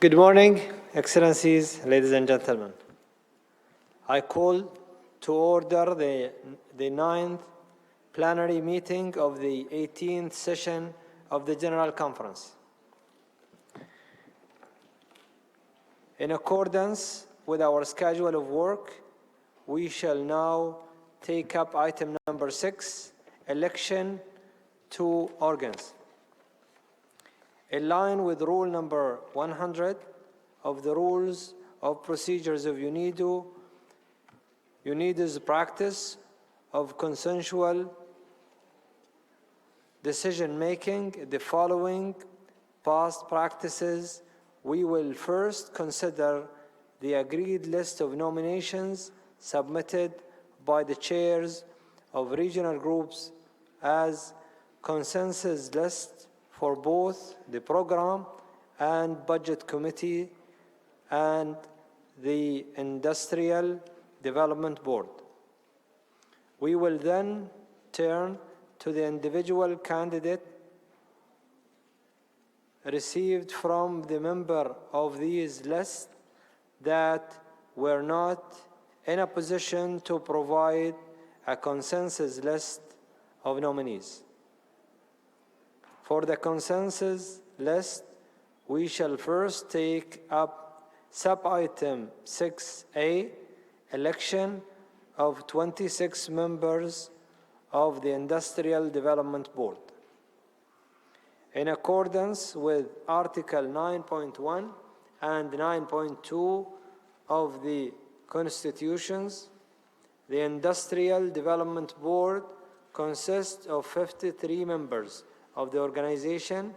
Good morning, Excellencies, ladies and gentlemen. I call to order the 9th plenary meeting of the 18th session of the General Conference. In accordance with our schedule of work, we shall now take up item number 6, election to organs. In line with rule number 100 of the Rules of Procedures of UNIDO's practice of consensual decision-making, the following past practices, we will first consider the agreed list of nominations submitted by the chairs of regional groups as consensus list for both the Program and Budget Committee and the Industrial Development Board. We will then turn to the individual candidate received from the member of these lists that were not in a position to provide a consensus list of nominees. For the consensus list, we shall first take up sub-item 6A, election of 26 members of the Industrial Development Board. In accordance with Article 9.1 and 9.2 of the Constitutions, the Industrial Development Board consists of 53 members of the organization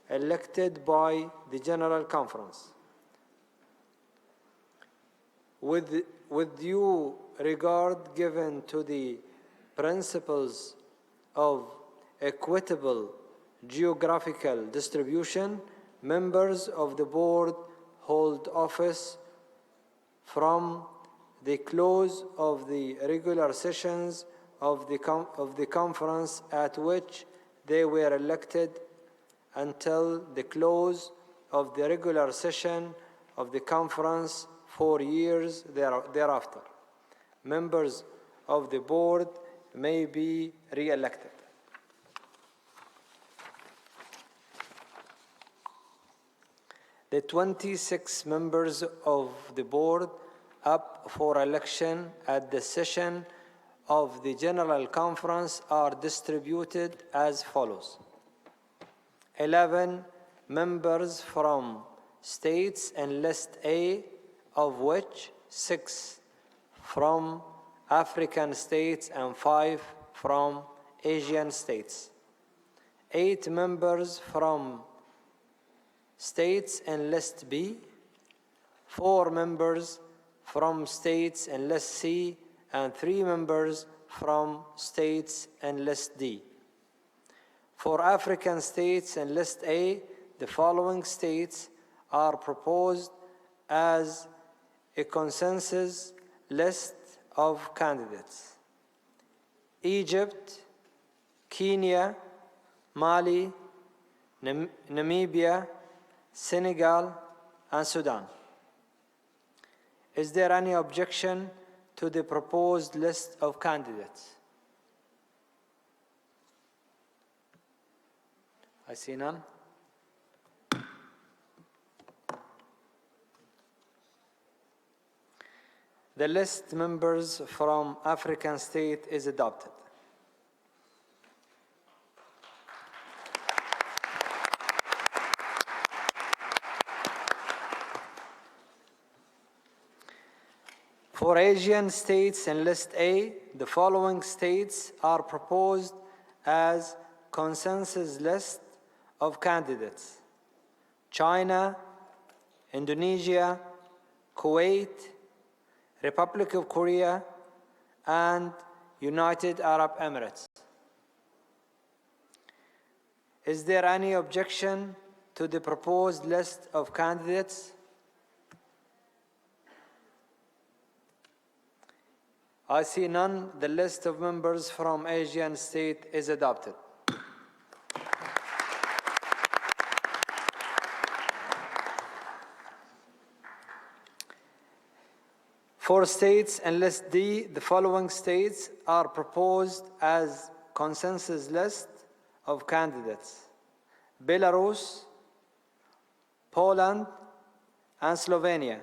elected by the General Conference. With due regard given to the principles of equitable geographical distribution, members of the board hold office from the close of the regular sessions of the conference at which they were elected until the close of the regular session of the conference 4 years thereafter. Members of the board may be re-elected. The 26 members of the board up for election at the session of the General Conference are distributed as follows. 11 members from states in List A, of which 6 from African states and 5 from Asian states. 8 members from states in List B, 4 members from states in List C, and 3 members from states in List D. For African states in List A, the following states are proposed as a consensus list of candidates: Egypt, Kenya, Mali, Namibia, Senegal, and Sudan. Is there any objection to the proposed list of candidates? I see none. The list members from African state is adopted. For Asian states in List A, the following states are proposed as consensus list of candidates: China, Indonesia, Kuwait, Republic of Korea, and United Arab Emirates. Is there any objection to the proposed list of candidates? I see none. The list of members from Asian state is adopted. For states in List D, the following states are proposed as consensus list of candidates: Belarus, Poland, and Slovenia.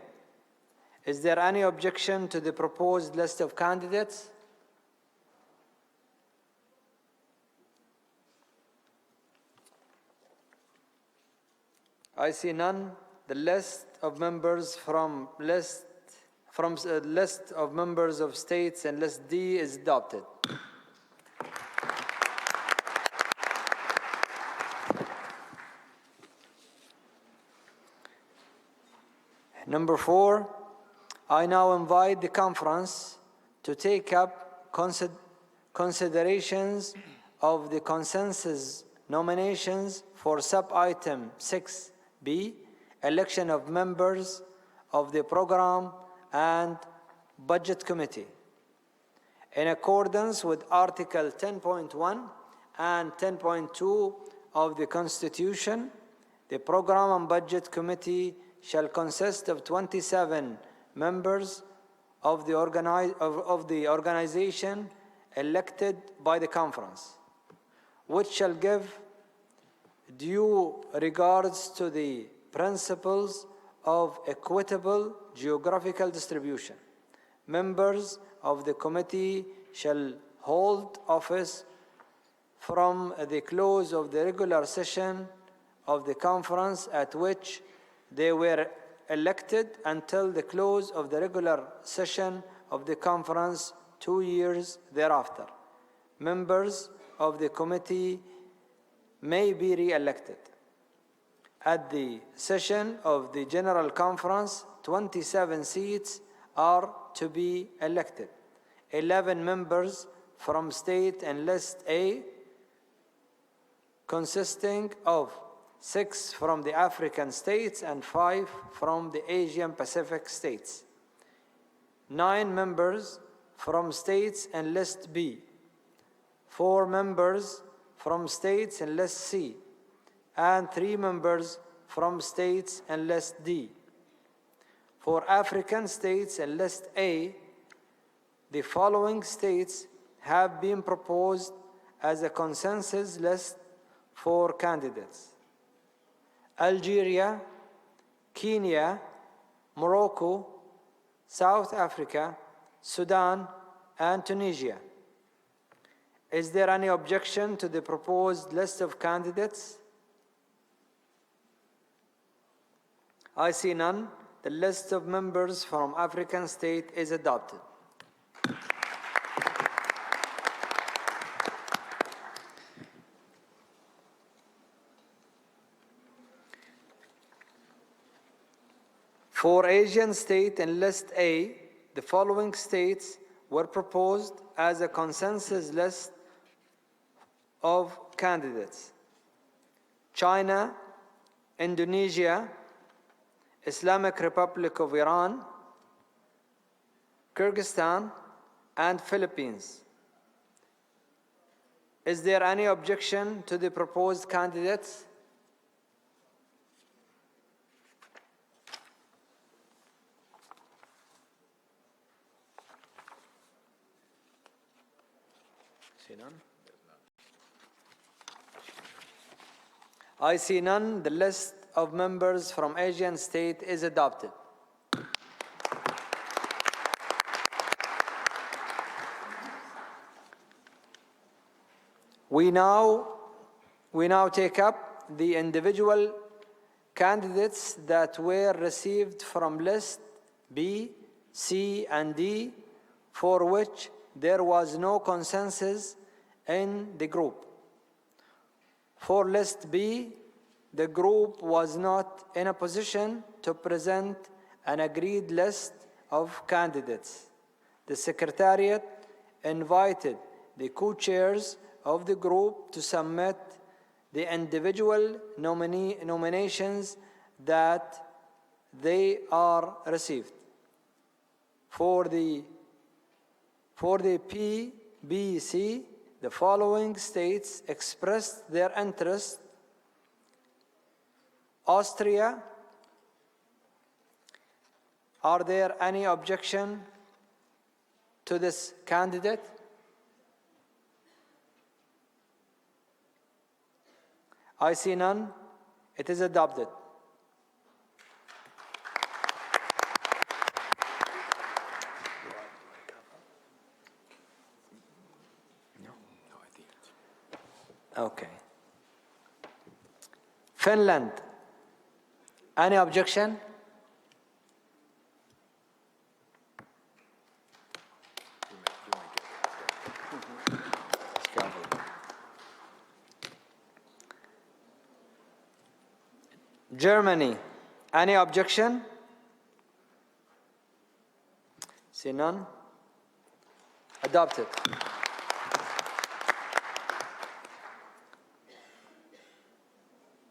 Is there any objection to the proposed list of candidates? I see none. The list of members from list of members of states and list D is adopted. Number 4, I now invite the conference to take up considerations of the consensus nominations for sub-item 6B, election of members of the Program and Budget Committee. In accordance with Article 10.1 and 10.2 of the Constitution, the Program and Budget Committee shall consist of 27 members of the organization elected by the conference, which shall give due regards to the principles of equitable geographical distribution. Members of the committee shall hold office from the close of the regular session of the conference at which they were elected until the close of the regular session of the conference 2 years thereafter. Members of the committee may be re-elected. At the session of the General Conference, 27 seats are to be elected. 11 members from state and list A, consisting of 6 from the African states and 5 from the Asian Pacific states. 9 members from states and list B. 4 members from states and list C. And 3 members from states and list D. For African states and list A, the following states have been proposed as a consensus list for candidates: Algeria, Kenya, Morocco, South Africa, Sudan, and Tunisia. Is there any objection to the proposed list of candidates? I see none. The list of members from African state is adopted. For Asian state and list A, the following states were proposed as a consensus list of candidates: China, Indonesia, Islamic Republic of Iran, Kyrgyzstan, and Philippines. Is there any objection to the proposed candidates? See none? I see none. The list of members from Asian state is adopted. We now take up the individual candidates that were received from list B, C, and D, for which there was no consensus in the group. For list B, the group was not in a position to present an agreed list of candidates. The Secretariat invited the co-chairs of the group to submit the individual nominations that they are received. For the PBC, the following states expressed their interest: Austria. Are there any objection to this candidate? I see none. It is adopted. Okay. Finland. Any objection? Germany, any objection? See none? Adopted.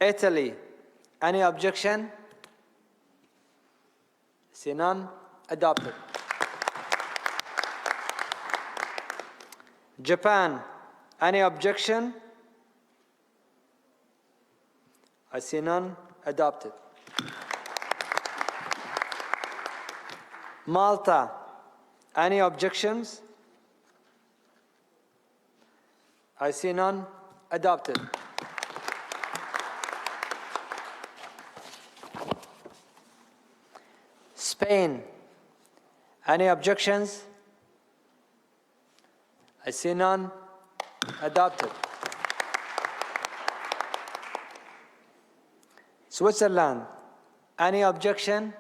Italy, any objection? See none? Adopted. Japan, any objection? I see none. Adopted. Malta, any objections? I see none. Adopted. Spain, any objections? I see none. Adopted. Switzerland, any objection?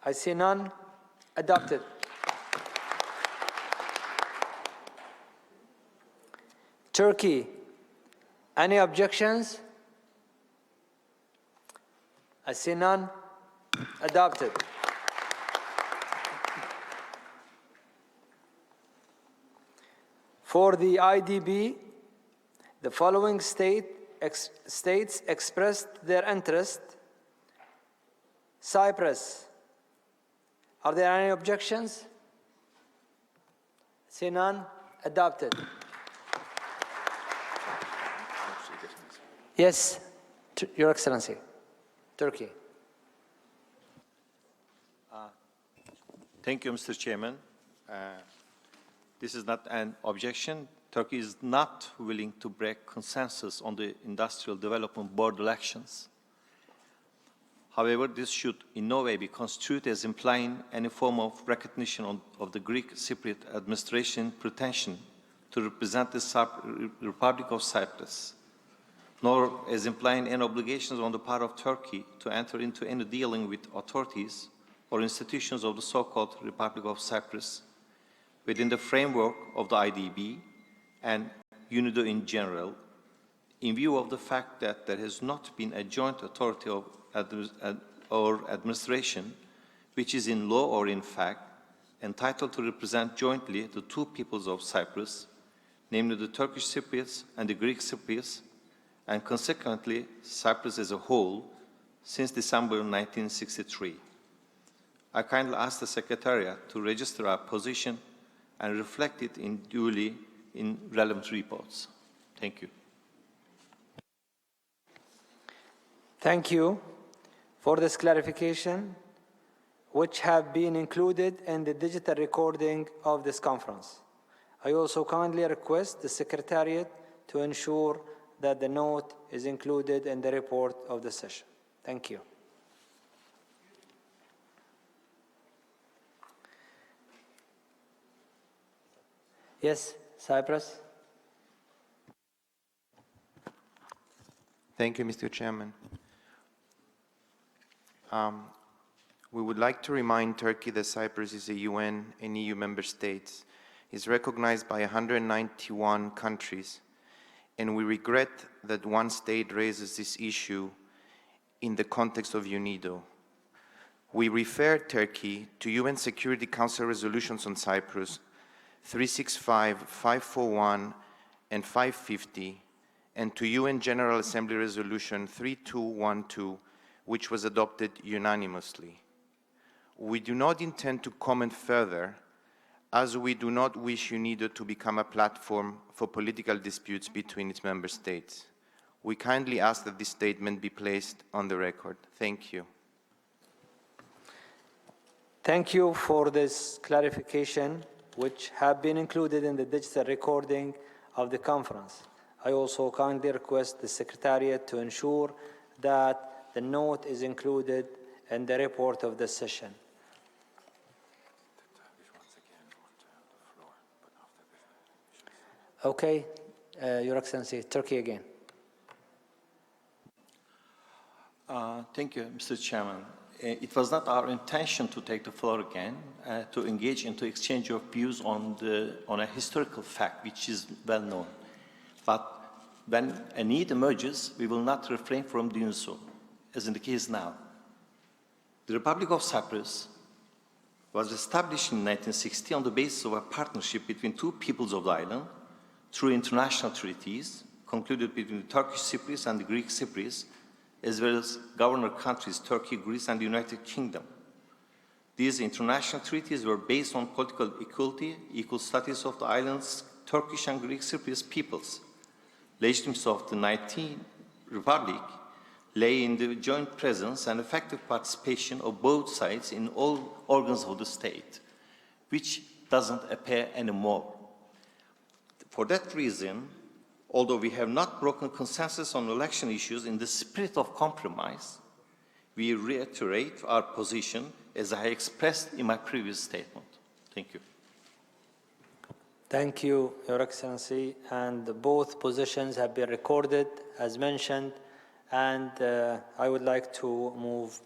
I see none. Adopted. Turkey, any objections? I see none. Adopted. For the IDB, the following states expressed their interest. Cyprus. Are there any objections? See none. Adopted. Yes, Your Excellency. Turkey. Thank you, Mr. Chairman. This is not an objection. Turkey is not willing to break consensus on the Industrial Development Board elections. However, this should in no way be construed as implying any form of recognition of the Greek Cypriot administration pretension to represent the Republic of Cyprus, nor as implying any obligations on the part of Turkey to enter into any dealing with authorities or institutions of the so-called Republic of Cyprus within the framework of the IDB and UNIDO in general, in view of the fact that there has not been a joint authority or administration which is in law or in fact entitled to represent jointly the two peoples of Cyprus, namely the Turkish Cypriots and the Greek Cypriots, and consequently Cyprus as a whole since December 1963. I kindly ask the Secretariat to register our position and reflect it duly in relevant reports. Thank you. Thank you for this clarification, which have been included in the digital recording of this conference. I also kindly request the Secretariat to ensure that the note is included in the report of the session. Thank you. Yes, Cyprus. Thank you, Mr. Chairman. We would like to remind Turkey that Cyprus is a UN and EU member state, is recognized by 191 countries, and we regret that one state raises this issue in the context of UNIDO. We refer Turkey to UN Security Council resolutions on Cyprus 365, 541, and 550, and to UN General Assembly Resolution 3212, which was adopted unanimously. We do not intend to comment further, as we do not wish UNIDO to become a platform for political disputes between its member states. We kindly ask that this statement be placed on the record. Thank you. Thank you for this clarification, which have been included in the digital recording of the conference. I also kindly request the Secretariat to ensure that the note is included in the report of the session. Okay, Your Excellency, Turkey again. Thank you, Mr. Chairman. It was not our intention to take the floor again, to engage into exchange of views on a historical fact which is well known. But when a need emerges, we will not refrain from doing so, as in the case now. The Republic of Cyprus was established in 1960 on the basis of a partnership between two peoples of the island through international treaties concluded between the Turkish Cypriots and the Greek Cypriots, as well as governor countries Turkey, Greece, and the United Kingdom. These international treaties were based on political equality, equal status of the island's Turkish and Greek Cypriot peoples. Legitimacy of the 19th Republic lay in the joint presence and effective participation of both sides in all organs of the state, which doesn't appear anymore. For that reason, although we have not broken consensus on election issues in the spirit of compromise, we reiterate our position as I expressed in my previous statement. Thank you. Thank you, Your Excellency. And both positions have been recorded as mentioned. And I would like to move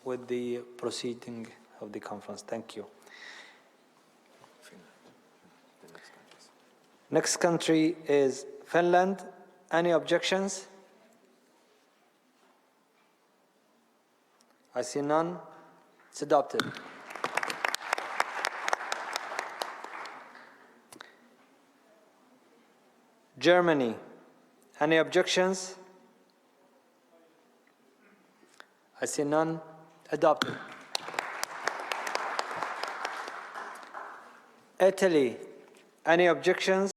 with the proceeding of the conference. Thank you. Next country is Finland. Any objections? I see none. It's adopted. Germany. Any objections? I see none. Adopted. Italy. Any objections?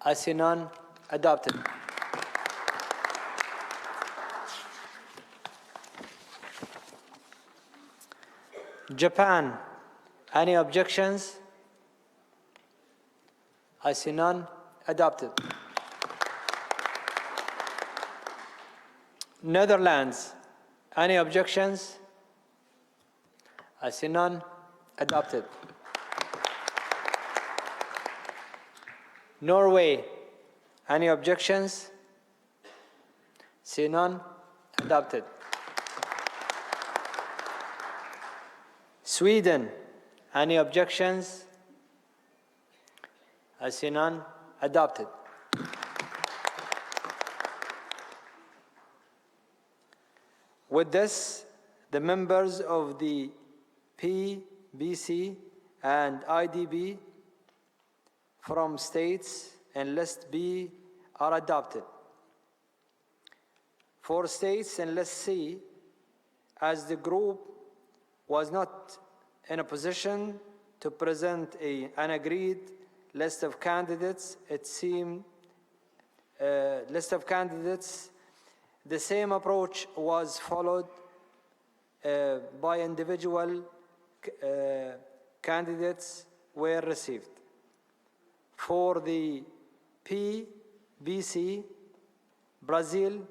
I see none. Adopted. Japan. Any objections? I see none. Adopted. Netherlands. Any objections? I see none. Adopted. Norway. Any objections? See none. Adopted. Sweden. Any objections? I see none. Adopted. With this, the members of the PBC and IDB from states in List B are adopted. For states in List C, as the group was not in a position to present an agreed list of candidates, the same approach was followed by individual candidates were received. For the PBC, Brazil,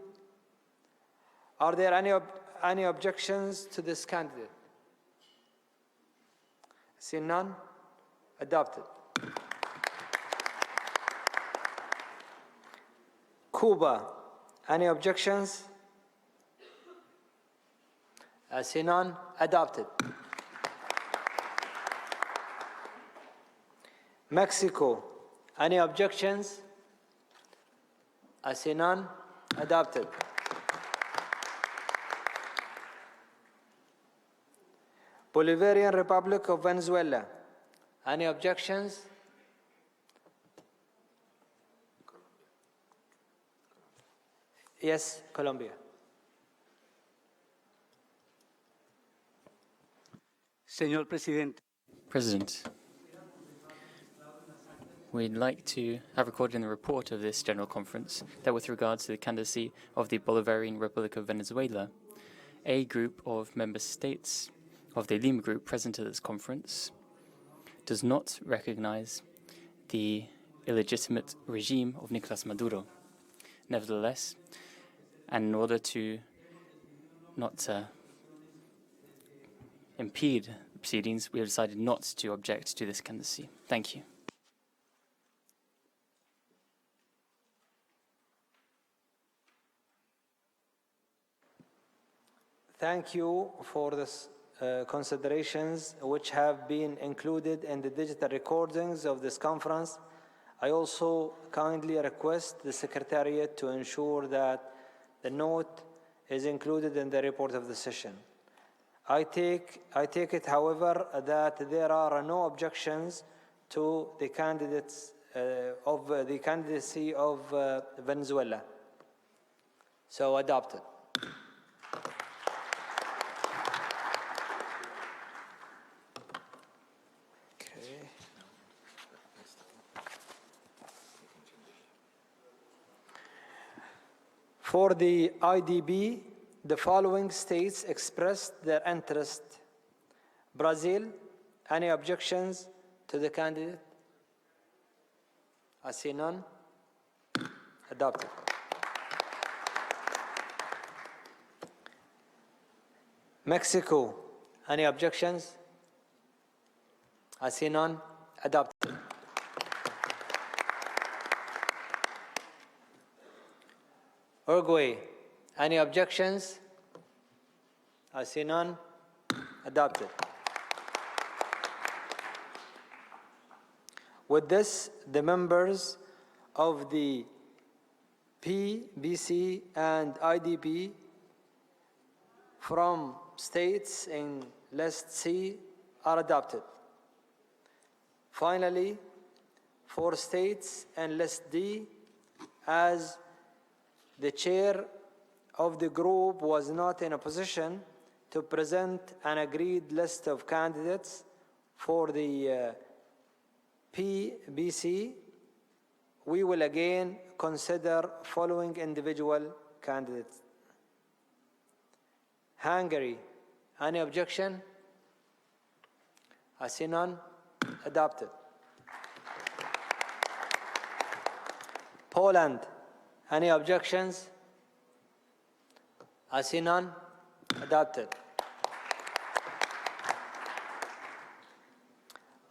are there any objections to this candidate? See none. Adopted. Cuba, any objections? I see none. Adopted. Mexico, any objections? I see none. Adopted. Bolivarian Republic of Venezuela, any objections? Yes, Colombia. Señor Presidente. President, we'd like to have recorded in the report of this General Conference that with regard to the candidacy of the Bolivarian Republic of Venezuela, a group of member states of the Lima Group present at this conference does not recognize the illegitimate regime of Nicolás Maduro. Nevertheless, and in order to not impede the proceedings, we have decided not to object to this candidacy. Thank you. Thank you for this considerations which have been included in the digital recordings of this conference. I also kindly request the Secretariat to ensure that the note is included in the report of the session. I take it, however, that there are no objections to the candidates of the candidacy of Venezuela. So adopted. Okay. For the IDB, the following states expressed their interest. Brazil, any objections to the candidate? I see none. Adopted. Mexico, any objections? I see none. Adopted. Uruguay, any objections? I see none. Adopted. With this, the members of the PBC and IDB from states in List C are adopted. Finally, for states in List D, as the chair of the group was not in a position to present an agreed list of candidates for the PBC, we will again consider following individual candidates. Hungary, any objection? I see none. Adopted. Poland, any objections? I see none. Adopted.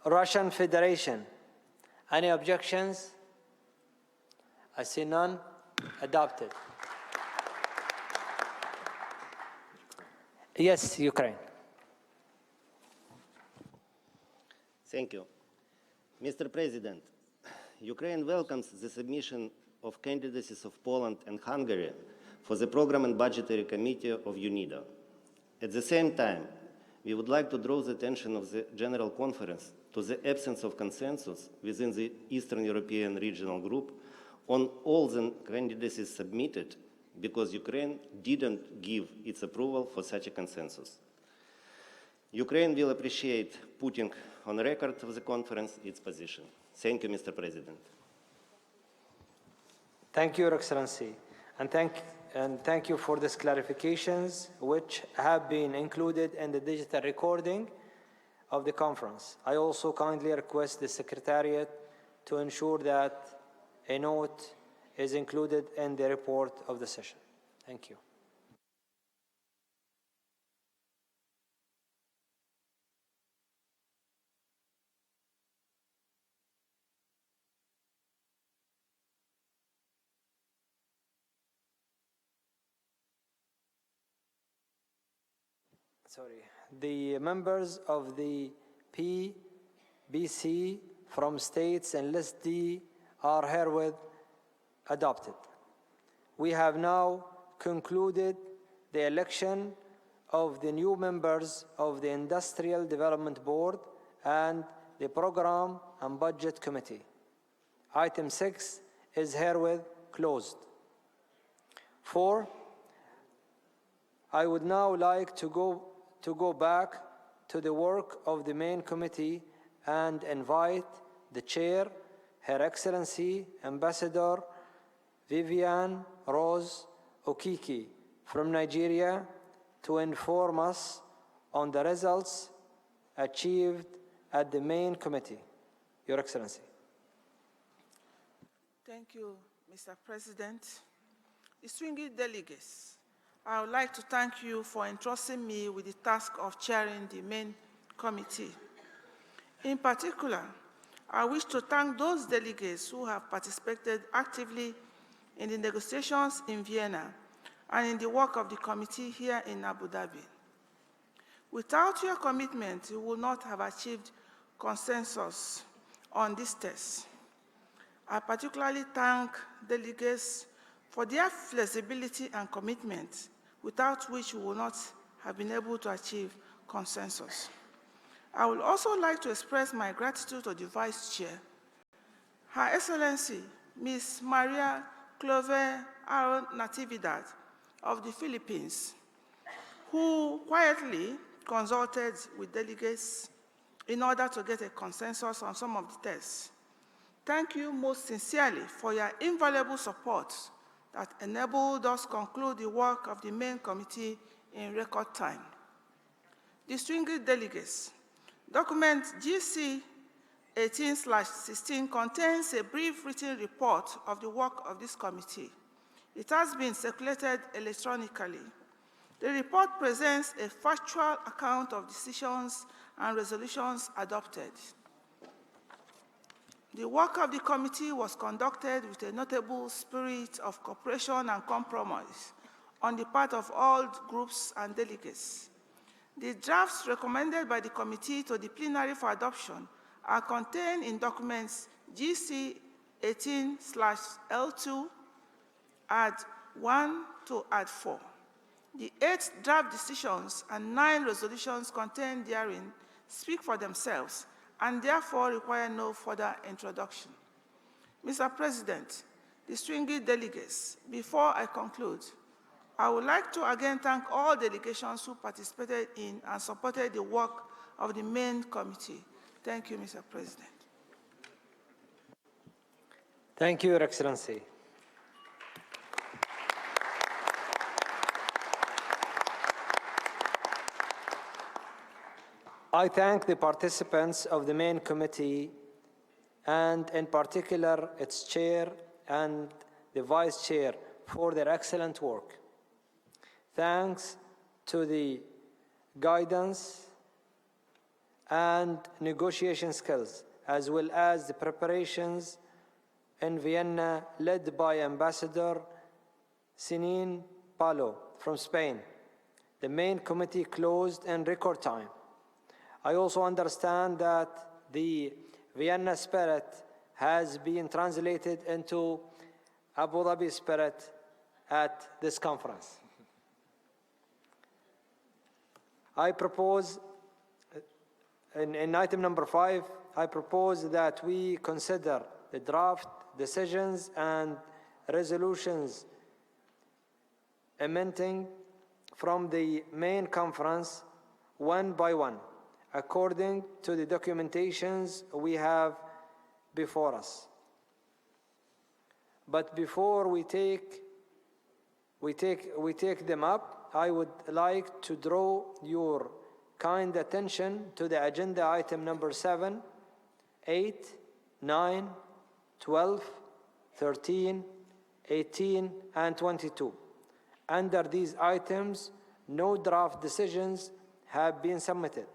Russian Federation, any objections? I see none. Adopted. Yes, Ukraine. Thank you. Mr. President, Ukraine welcomes the submission of candidacies of Poland and Hungary for the Program and Budgetary Committee of UNIDO. At the same time, we would like to draw the attention of the General Conference to the absence of consensus within the Eastern European Regional Group on all the candidacies submitted because Ukraine didn't give its approval for such a consensus. Ukraine will appreciate putting on record of the conference its position. Thank you, Mr. President. Thank you, Your Excellency, and thank you for these clarifications which have been included in the digital recording of the conference. I also kindly request the Secretariat to ensure that a note is included in the report of the session. Thank you. The members of the PBC from states in List D are herewith adopted. We have now concluded the election of the new members of the Industrial Development Board and the Program and Budget Committee. Item 6 is herewith closed. 4, I would now like to go back to the work of the main committee and invite the chair, Her Excellency Ambassador Vivian Rose Okiki from Nigeria, to inform us on the results achieved at the main committee. Your Excellency. Thank you, Mr. President. Distinguished delegates, I would like to thank you for entrusting me with the task of chairing the main committee. In particular, I wish to thank those delegates who have participated actively in the negotiations in Vienna and in the work of the committee here in Abu Dhabi. Without your commitment, you would not have achieved consensus on this test. I particularly thank delegates for their flexibility and commitment, without which we would not have been able to achieve consensus. I would also like to express my gratitude to the Vice Chair, Her Excellency, Ms. Maria Clove Aaron Natividad of the Philippines, who quietly consulted with delegates in order to get a consensus on some of the tests. Thank you most sincerely for your invaluable support that enabled us to conclude the work of the main committee in record time. Distinguished delegates, document GC 18/16 contains a brief written report of the work of this committee. It has been circulated electronically. The report presents a factual account of decisions and resolutions adopted. The work of the committee was conducted with a notable spirit of cooperation and compromise on the part of all groups and delegates. The drafts recommended by the committee to the plenary for adoption are contained in documents GC 18/L2, add 1 to add 4. The 8 draft decisions and 9 resolutions contained therein speak for themselves and therefore require no further introduction. Mr. President, distinguished delegates, before I conclude, I would like to again thank all delegations who participated in and supported the work of the main committee. Thank you, Mr. President. Thank you, Your Excellency. I thank the participants of the main committee and in particular its chair and the vice chair for their excellent work. Thanks to the guidance and negotiation skills, as well as the preparations in Vienna led by Ambassador Sinin Palo from Spain, the main committee closed in record time. I also understand that the Vienna spirit has been translated into Abu Dhabi spirit at this conference. I propose, in item number 5, I propose that we consider the draft decisions and resolutions emanating from the main conference one by one, according to the documentations we have before us. But before we take them up, I would like to draw your kind attention to the agenda item number 7, 8, 9, 12, 13, 18, and 22. Under these items, no draft decisions have been submitted.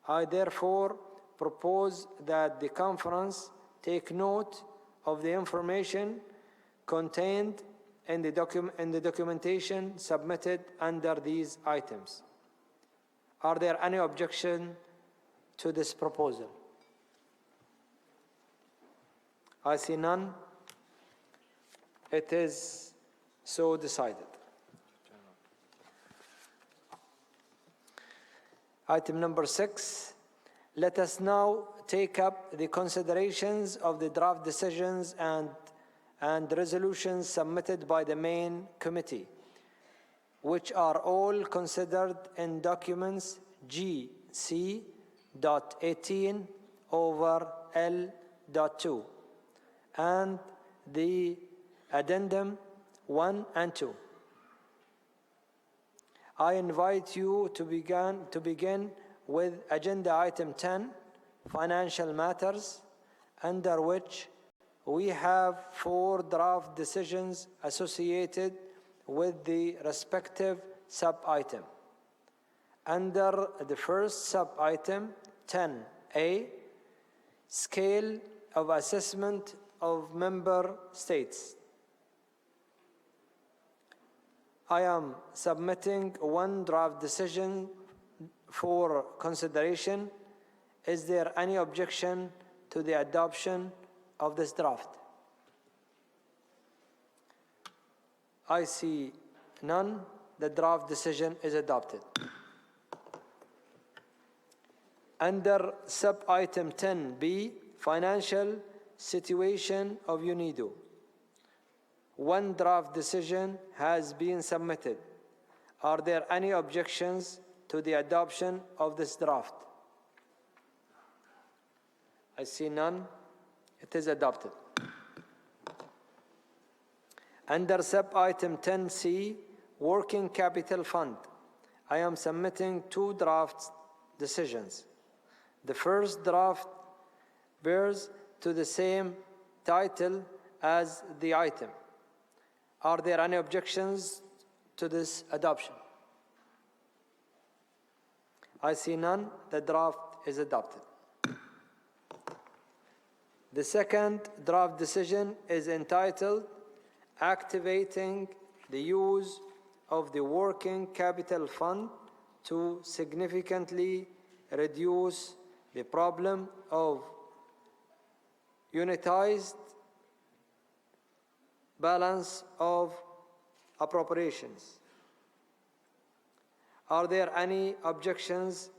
I therefore propose that the conference take note of the information contained in the documentation submitted under these items. Are there any objections to this proposal? I see none. It is so decided. Item number 6, let us now take up the considerations of the draft decisions and resolutions submitted by the main committee, which are all considered in documents GC.18/L.2 and the addendum 1 and 2. I invite you to begin with agenda item 10, financial matters, under which we have 4 draft decisions associated with the respective sub-item. Under the first sub-item, 10A, scale of assessment of member states, I am submitting one draft decision for consideration. Is there any objection to the adoption of this draft? I see none. The draft decision is adopted. Under sub-item 10B, financial situation of UNIDO, one draft decision has been submitted. Are there any objections to the adoption of this draft? I see none. It is adopted. Under sub-item 10C, Working Capital Fund, I am submitting two draft decisions. The first draft bears to the same title as the item. Are there any objections to this adoption? I see none. The draft is adopted. The second draft decision is entitled Activating the Use of the Working Capital Fund to Significantly Reduce the Problem of Unitized Balance of Appropriations. Are there any objections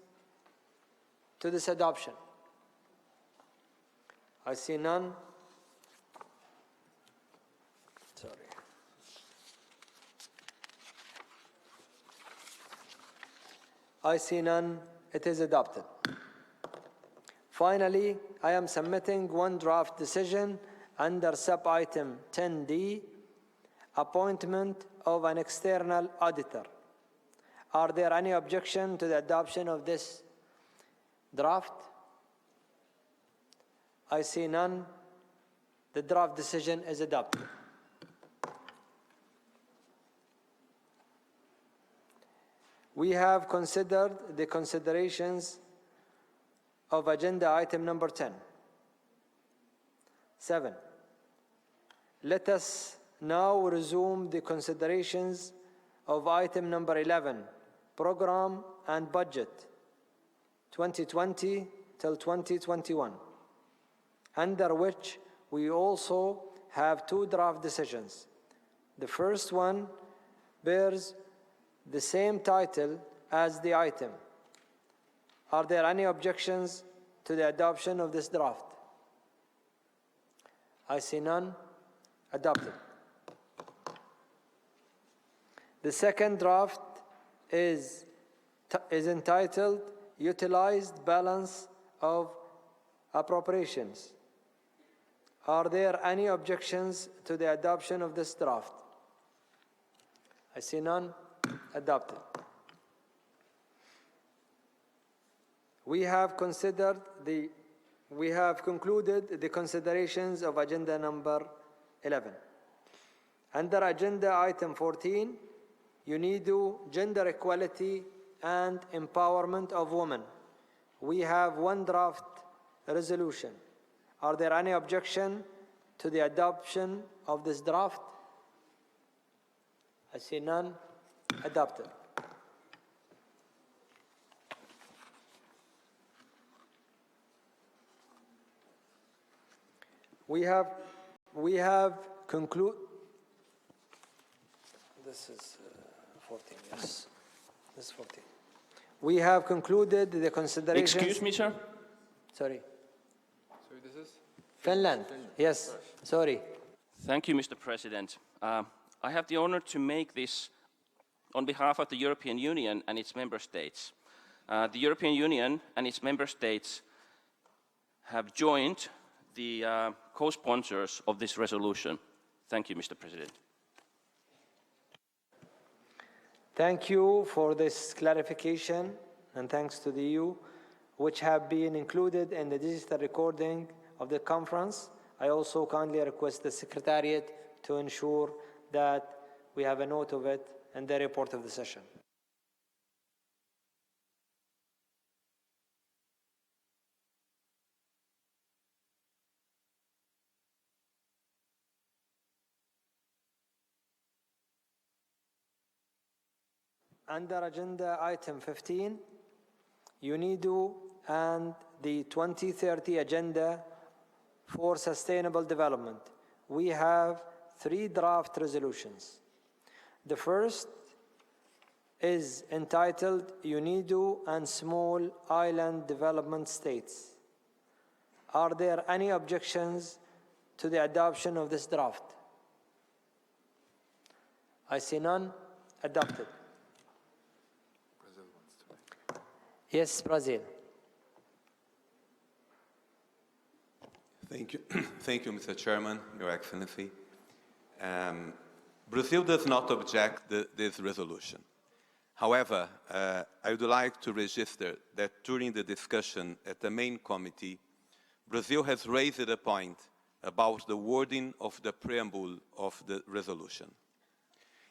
to this adoption? I see none. Sorry. I see none. It is adopted. Finally, I am submitting one draft decision under sub-item 10D, appointment of an external auditor. Are there any objection to the adoption of this draft? I see none. The draft decision is adopted. We have considered the considerations of agenda item number 10. 7. Let us now resume the considerations of item number 11, Program and Budget 2020 till 2021, under which we also have two draft decisions. The first one bears the same title as the item. Are there any objections to the adoption of this draft? I see none. Adopted. The second draft is entitled Utilized Balance of Appropriations. Are there any objections to the adoption of this draft? I see none. Adopted. We have concluded the considerations of agenda number 11. Under agenda item 14, UNIDO Gender Equality and Empowerment of Women, we have one draft resolution. Are there any objection to the adoption of this draft? I see none. Adopted. We have concluded. This is 14. Yes, this is 14. We have concluded the considerations. Excuse me, sir. Sorry. So this is Finland. Yes. Sorry. Thank you, Mr. President. I have the honor to make this on behalf of the European Union and its member states. The European Union and its member states have joined the co-sponsors of this resolution. Thank you, Mr. President. Thank you for this clarification, and thanks to the EU, which have been included in the digital recording of the conference. I also kindly request the Secretariat to ensure that we have a note of it in the report of the session. Under agenda item 15, UNIDO and the 2030 Agenda for Sustainable Development, we have 3 draft resolutions. The first is entitled UNIDO and Small Island Development States. Are there any objections to the adoption of this draft? I see none. Adopted. Yes, Brazil. Thank you. Thank you, Mr. Chairman, Your Excellency. Brazil does not object to this resolution. However, I would like to register that during the discussion at the main committee, Brazil has raised a point about the wording of the preamble of the resolution.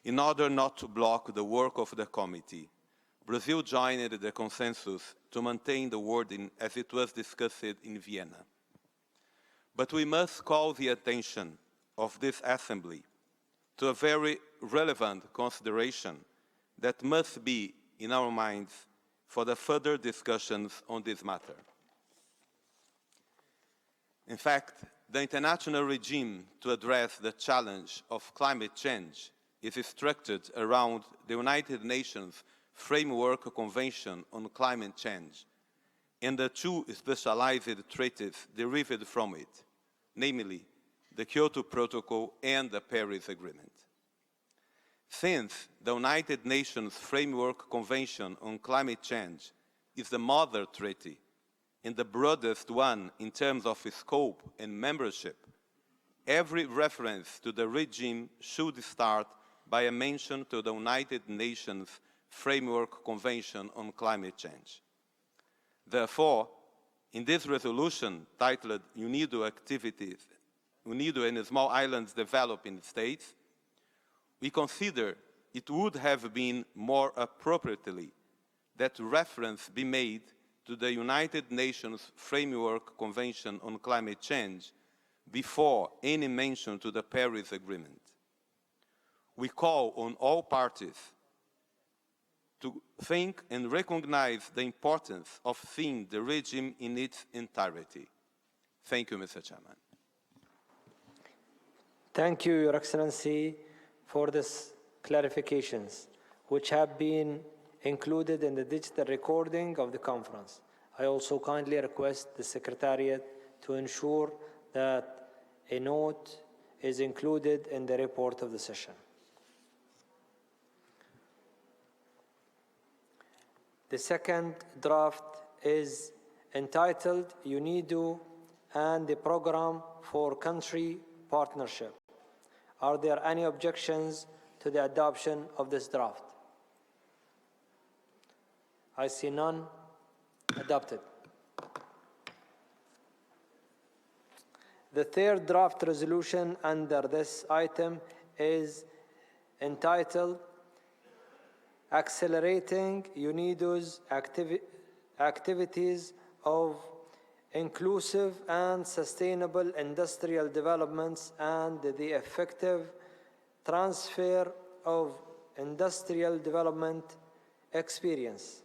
In order not to block the work of the committee, Brazil joined the consensus to maintain the wording as it was discussed in Vienna. But we must call the attention of this Assembly to a very relevant consideration that must be in our minds for the further discussions on this matter. In fact, the international regime to address the challenge of climate change is structured around the United Nations Framework Convention on Climate Change and the 2 specialized treaties derived from it, namely the Kyoto Protocol and the Paris Agreement. Since the United Nations Framework Convention on Climate Change is the mother treaty and the broadest one in terms of scope and membership, every reference to the regime should start by a mention to the United Nations Framework Convention on Climate Change. Therefore, in this resolution titled UNIDO Activities, UNIDO and Small Islands Developing States, we consider it would have been more appropriately that reference be made to the United Nations Framework Convention on Climate Change before any mention to the Paris Agreement. We call on all parties to think and recognize the importance of seeing the regime in its entirety. Thank you, Mr. Chairman. Thank you, Your Excellency, for these clarifications, which have been included in the digital recording of the conference. I also kindly request the Secretariat to ensure that a note is included in the report of the session. The second draft is entitled UNIDO and the Program for Country Partnership. Are there any objections to the adoption of this draft? I see none. Adopted. The third draft resolution under this item is entitled Accelerating UNIDO's activities of inclusive and sustainable industrial developments and the effective transfer of industrial development experience.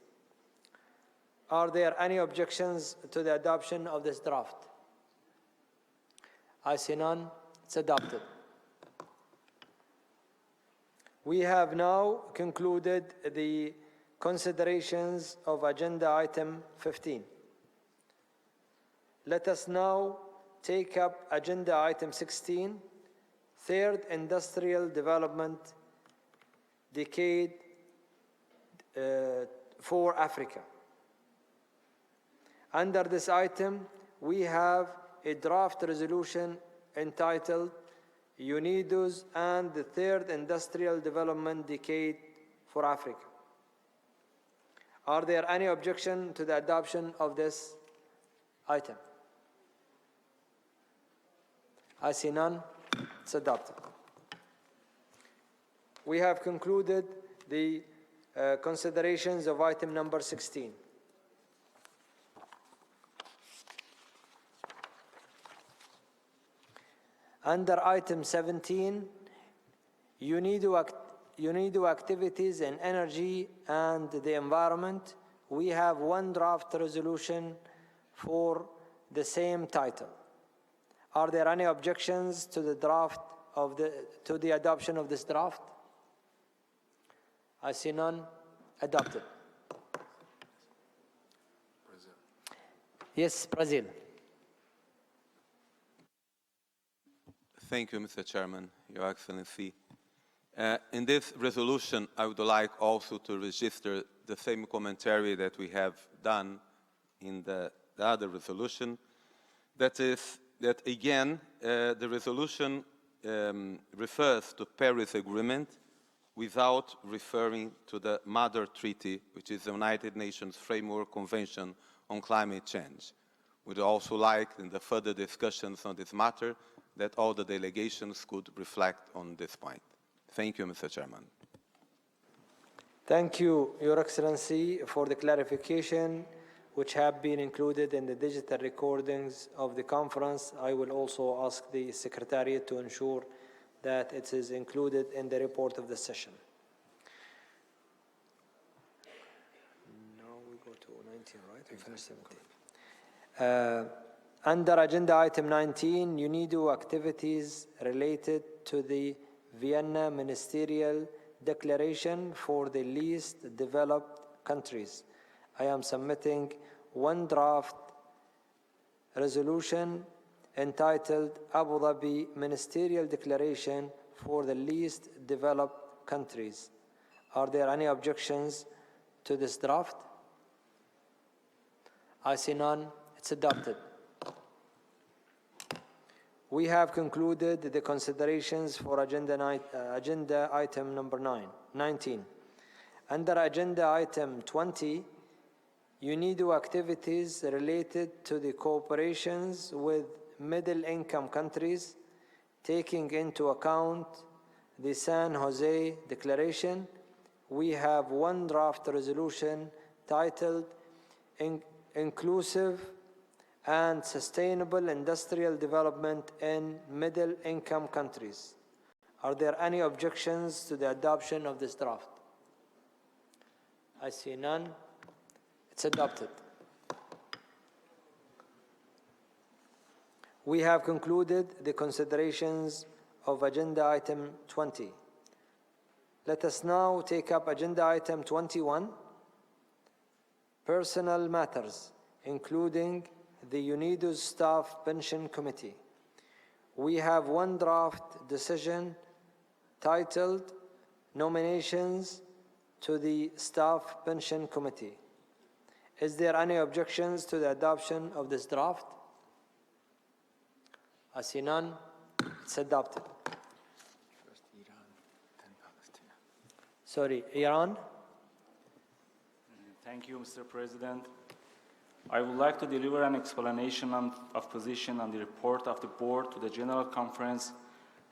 Are there any objections to the adoption of this draft? I see none. It's adopted. We have now concluded the considerations of agenda item 15. Let us now take up agenda item 16, Third Industrial Development Decade for Africa. Under this item, we have a draft resolution entitled UNIDO's and the Third Industrial Development Decade for Africa. Are there any objections to the adoption of this item? I see none. It's adopted. We have concluded the considerations of item number 16. Under item 17, UNIDO UNIDO activities in energy and the environment, we have one draft resolution for the same title. Are there any objections to the draft of to the adoption of this draft? I see none. Adopted. Yes, Brazil. Thank you, Mr. Chairman, Your Excellency. In this resolution, I would like also to register the same commentary that we have done in the other resolution. That is, that again, the resolution refers to Paris Agreement without referring to the Mother Treaty, which is the United Nations Framework Convention on Climate Change. We'd also like, in the further discussions on this matter, that all the delegations could reflect on this point. Thank you, Mr. Chairman. Thank you, Your Excellency, for the clarification which have been included in the digital recordings of the conference. I will also ask the Secretariat to ensure that it is included in the report of the session. Now we go to 19, right? We finished 17. Under Agenda Item 19, UNIDO activities related to the Vienna Ministerial Declaration for the Least Developed Countries. I am submitting one draft resolution entitled Abu Dhabi Ministerial Declaration for the Least Developed Countries. Are there any objections to this draft? I see none. It's adopted. We have concluded the considerations for agenda item number 19. Under agenda item 20, UNIDO activities related to the cooperations with middle-income countries, taking into account the San Jose Declaration. We have one draft resolution titled Inclusive and Sustainable Industrial Development in Middle-Income Countries. Are there any objections to the adoption of this draft? I see none. It's adopted. We have concluded the considerations of agenda item 20. Let us now take up agenda item 21, personal matters, including the UNIDO Staff Pension Committee. We have one draft decision titled Nominations to the Staff Pension Committee. Is there any objections to the adoption of this draft? I see none. It's adopted. First Iran, then Palestine. Sorry, Iran? Thank you, Mr. President. I would like to deliver an explanation of position on the report of the board to the General Conference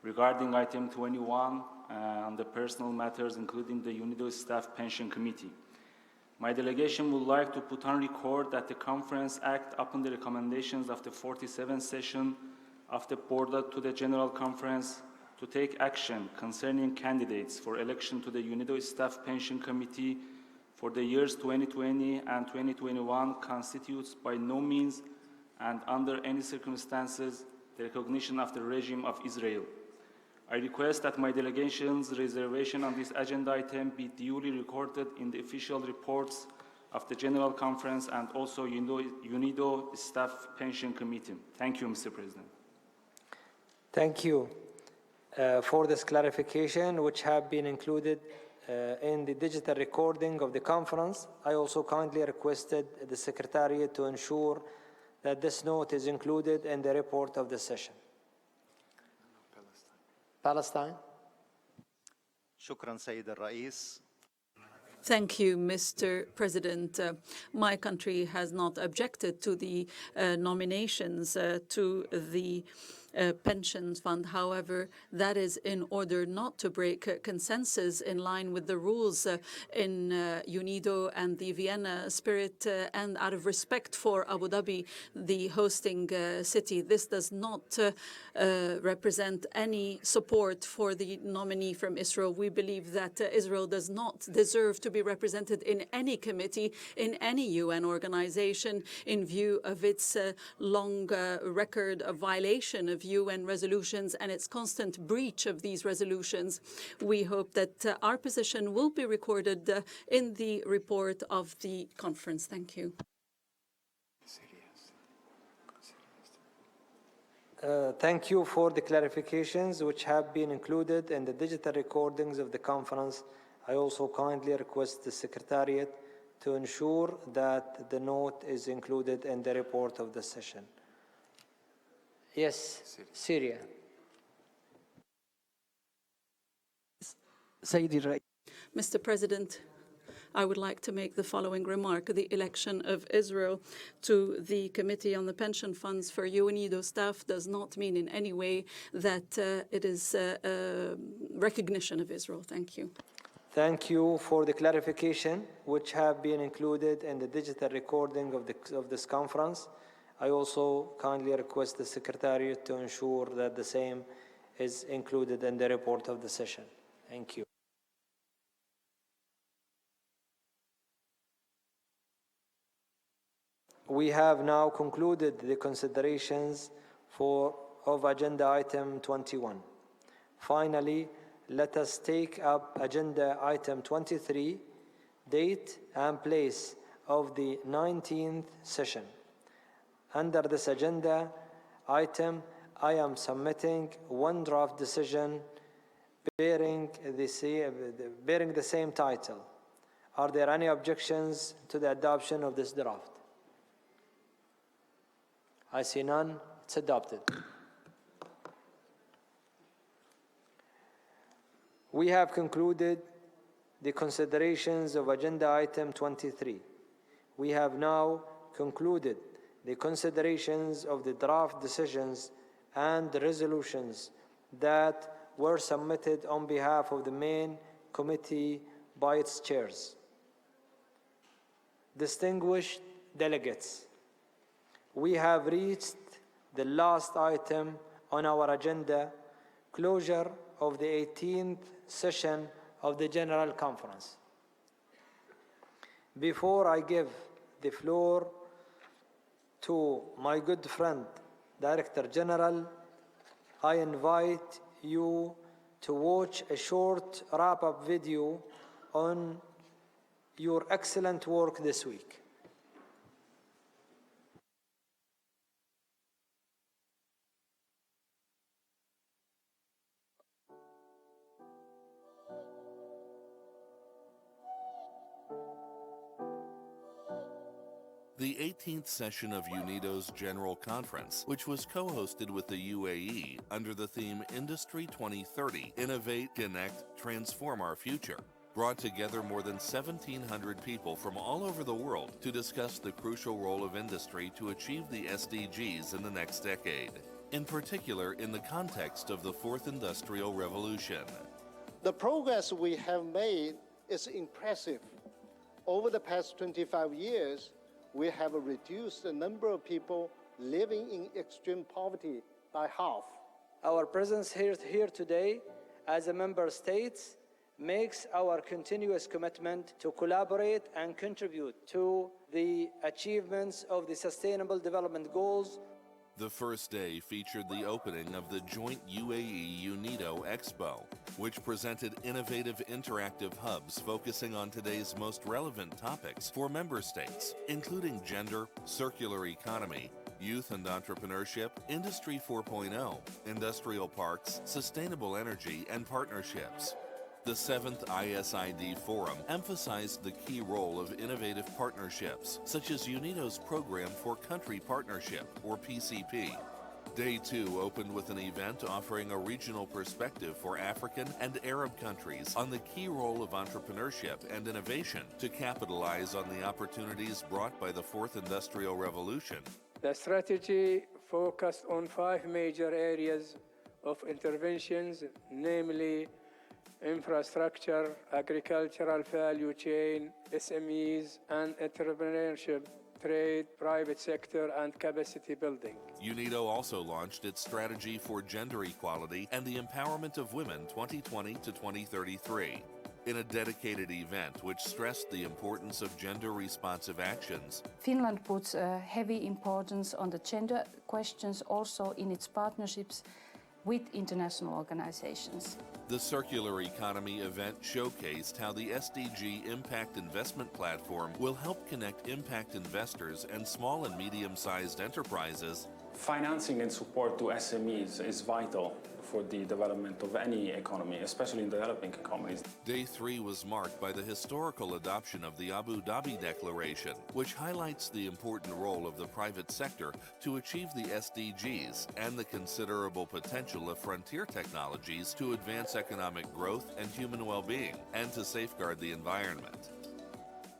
regarding item 21 on the personal matters, including the UNIDO Staff Pension Committee. My delegation would like to put on record that the conference act upon the recommendations of the 47th session of the board to the General Conference to take action concerning candidates for election to the UNIDO Staff Pension Committee for the years 2020 and 2021 constitutes by no means and under any circumstances the recognition of the regime of Israel. I request that my delegation's reservation on this agenda item be duly recorded in the official reports of the General Conference and also UNIDO Staff Pension Committee. Thank you, Mr. President. Thank you for this clarification, which have been included in the digital recording of the conference. I also kindly requested the Secretariat to ensure that this note is included in the report of the session. Palestine. Shukran, Sayyid al-Rais. Thank you, Mr. President. My country has not objected to the nominations to the pensions fund. However, that is in order not to break consensus in line with the rules in UNIDO and the Vienna spirit, and out of respect for Abu Dhabi, the hosting city. This does not represent any support for the nominee from Israel. We believe that Israel does not deserve to be represented in any committee, in any UN organization, in view of its long record of violation of UN resolutions and its constant breach of these resolutions. We hope that our position will be recorded in the report of the conference. Thank you. Thank you for the clarifications which have been included in the digital recordings of the conference. I also kindly request the Secretariat to ensure that the note is included in the report of the session. Yes, Syria. Mr. President, I would like to make the following remark. The election of Israel to the Committee on the Pension Funds for UNIDO staff does not mean in any way that it is a recognition of Israel. Thank you. Thank you for the clarification which have been included in the digital recording of this conference. I also kindly request the Secretariat to ensure that the same is included in the report of the session. Thank you. We have now concluded the considerations of agenda item 21. Finally, let us take up agenda item 23, date and place of the 19th session. Under this agenda item, I am submitting one draft decision bearing the same title. Are there any objections to the adoption of this draft? I see none. It's adopted. We have concluded the considerations of agenda item 23. We have now concluded the considerations of the draft decisions and the resolutions that were submitted on behalf of the main committee by its chairs. Distinguished delegates, we have reached the last item on our agenda, closure of the 18th session of the General Conference. Before I give the floor to my good friend, Director General, I invite you to watch a short wrap-up video on your excellent work this week. The 18th session of UNIDO's General Conference, which was co-hosted with the UAE under the theme Industry 2030, Innovate, Connect, Transform Our Future, brought together more than 1,700 people from all over the world to discuss the crucial role of industry to achieve the SDGs in the next decade, in particular in the context of the Fourth Industrial Revolution. The progress we have made is impressive. Over the past 25 years, we have reduced the number of people living in extreme poverty by half. Our presence here today as a member state makes our continuous commitment to collaborate and contribute to the achievements of the Sustainable Development Goals. The first day featured the opening of the joint UAE-UNIDO Expo, which presented innovative interactive hubs focusing on today's most relevant topics for member states, including gender, circular economy, youth and entrepreneurship, Industry 4.0, industrial parks, sustainable energy, and partnerships. The 7th ISID Forum emphasized the key role of innovative partnerships, such as UNIDO's Program for Country Partnership, or PCP. Day 2 opened with an event offering a regional perspective for African and Arab countries on the key role of entrepreneurship and innovation to capitalize on the opportunities brought by the Fourth Industrial Revolution. The strategy focused on 5 major areas of interventions, namely infrastructure, agricultural value chain, SMEs, and entrepreneurship, trade, private sector, and capacity building. UNIDO also launched its strategy for gender equality and the empowerment of women 2020 to 2033. In a dedicated event which stressed the importance of gender-responsive actions. Finland puts a heavy importance on the gender questions also in its partnerships with international organizations. The Circular Economy event showcased how the SDG Impact Investment Platform will help connect impact investors and small and medium-sized enterprises. Financing and support to SMEs is vital for the development of any economy, especially in developing economies. Day 3 was marked by the historical adoption of the Abu Dhabi Declaration, which highlights the important role of the private sector to achieve the SDGs and the considerable potential of frontier technologies to advance economic growth and human well-being, and to safeguard the environment.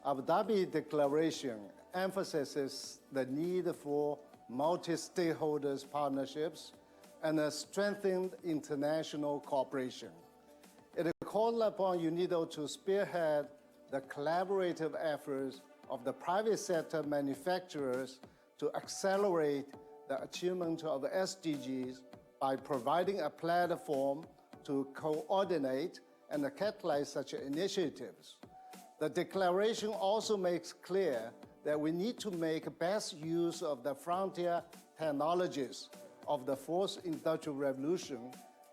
Abu Dhabi Declaration emphasizes the need for multi-stakeholders partnerships and a strengthened international cooperation. It called upon UNIDO to spearhead the collaborative efforts of the private sector manufacturers to accelerate the achievement of SDGs by providing a platform to coordinate and catalyze such initiatives. The declaration also makes clear that we need to make best use of the frontier technologies of the fourth industrial revolution